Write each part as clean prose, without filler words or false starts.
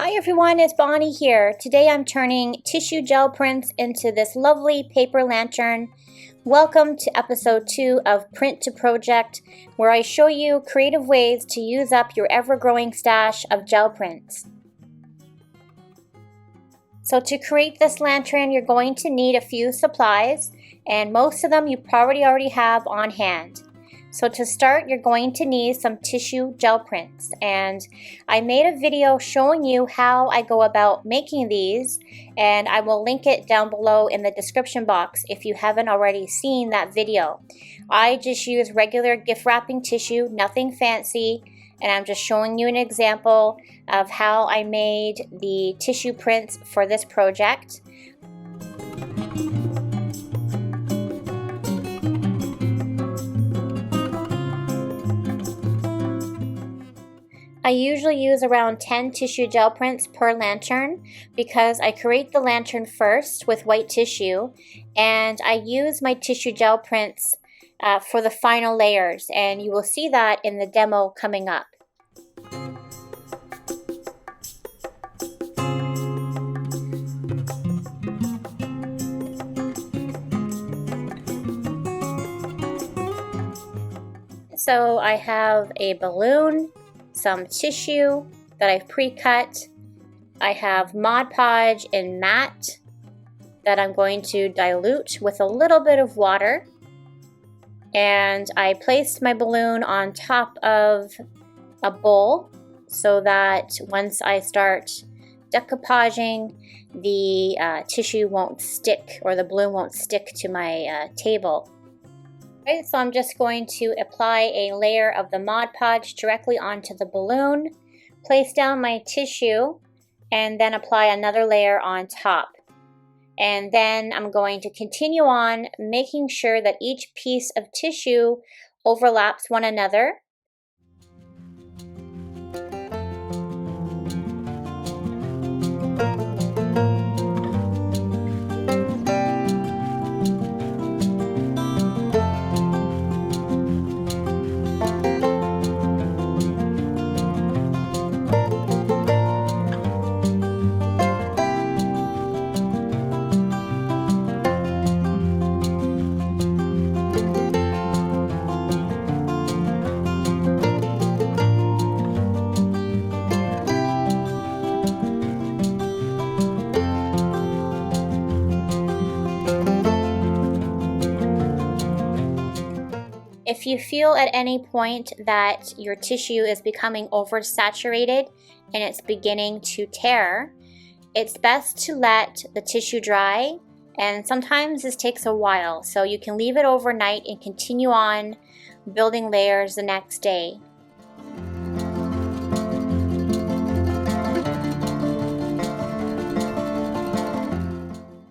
Hi everyone, it's Bonnie here. Today I'm turning tissue gel prints into this lovely paper lantern. Welcome to episode 2 of Print to Project, where I show you creative ways to use up your ever-growing stash of gel prints. So to create this lantern, you're going to need a few supplies, and most of them you probably already have on hand. So to start, you're going to need some tissue gel prints, and I made a video showing you how I go about making these, and I will link it down below in the description box if you haven't already seen that video. I just use regular gift wrapping tissue, nothing fancy, and I'm just showing you an example of how I made the tissue prints for this project. I usually use around 10 tissue gel prints per lantern because I create the lantern first with white tissue, and I use my tissue gel prints for the final layers, and you will see that in the demo coming up. So I have a balloon, some tissue that I've pre-cut. I have Mod Podge in matte that I'm going to dilute with a little bit of water. And I placed my balloon on top of a bowl so that once I start decoupaging, the tissue won't stick, or the balloon won't stick to my table. Okay, so I'm just going to apply a layer of the Mod Podge directly onto the balloon, place down my tissue, and then apply another layer on top. And then I'm going to continue on making sure that each piece of tissue overlaps one another. If you feel at any point that your tissue is becoming oversaturated and it's beginning to tear, it's best to let the tissue dry, and sometimes this takes a while, so you can leave it overnight and continue on building layers the next day.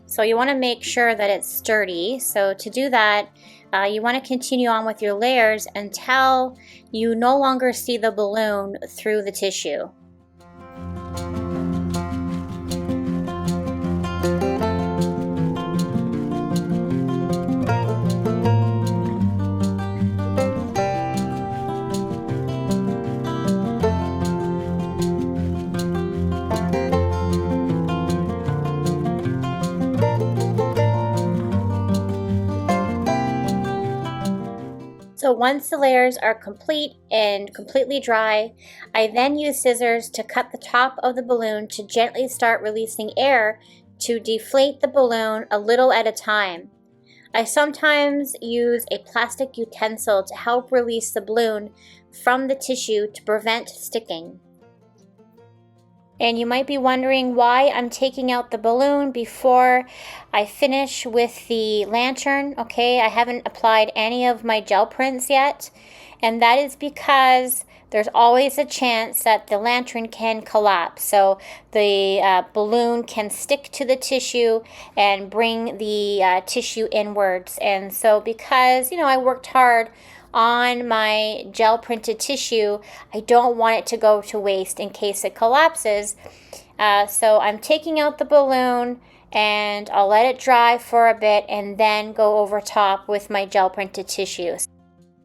So you want to make sure that it's sturdy. So to do that, you want to continue on with your layers until you no longer see the balloon through the tissue. So once the layers are complete and completely dry, I then use scissors to cut the top of the balloon to gently start releasing air to deflate the balloon a little at a time. I sometimes use a plastic utensil to help release the balloon from the tissue to prevent sticking. And you might be wondering why I'm taking out the balloon before I finish with the lantern. Okay, I haven't applied any of my gel prints yet, and that is because there's always a chance that the lantern can collapse. So the balloon can stick to the tissue and bring the tissue inwards. And so because, I worked hard on my gel printed tissue, I don't want it to go to waste in case it collapses. So I'm taking out the balloon and I'll let it dry for a bit and then go over top with my gel printed tissue.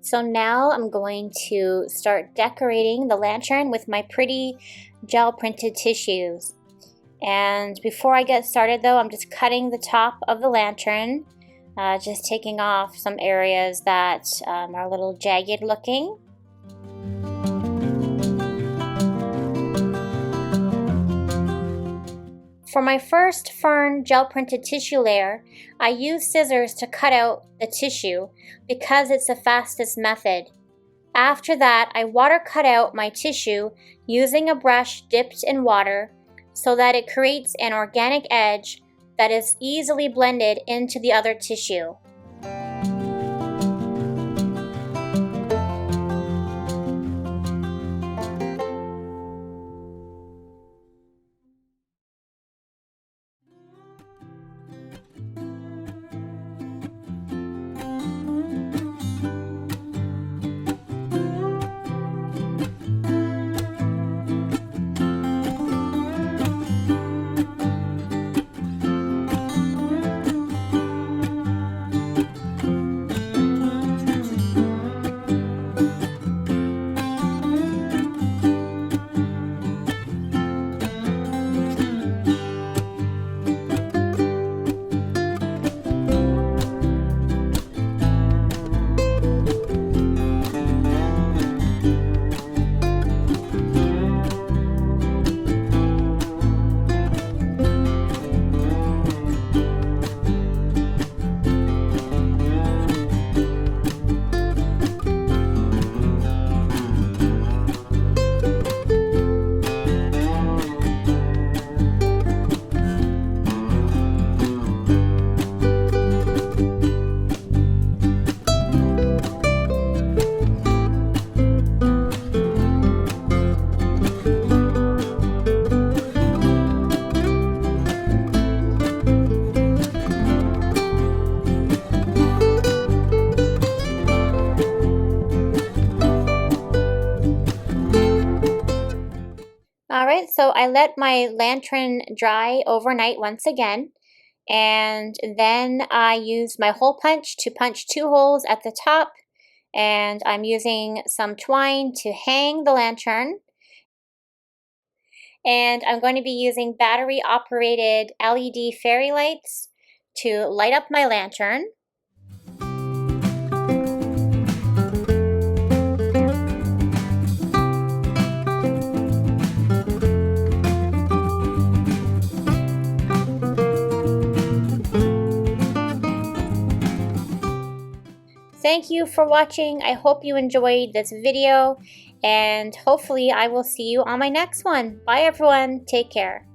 So now I'm going to start decorating the lantern with my pretty gel printed tissues. And before I get started though, I'm just cutting the top of the lantern, just taking off some areas that are a little jagged looking. For my first fern gel printed tissue layer, I use scissors to cut out the tissue because it's the fastest method. After that, I water cut out my tissue using a brush dipped in water so that it creates an organic edge that is easily blended into the other tissue. Alright, so I let my lantern dry overnight once again, and then I used my hole punch to punch 2 holes at the top, and I'm using some twine to hang the lantern, and I'm going to be using battery operated LED fairy lights to light up my lantern. Thank you for watching. I hope you enjoyed this video, and hopefully I will see you on my next one. Bye everyone. Take care.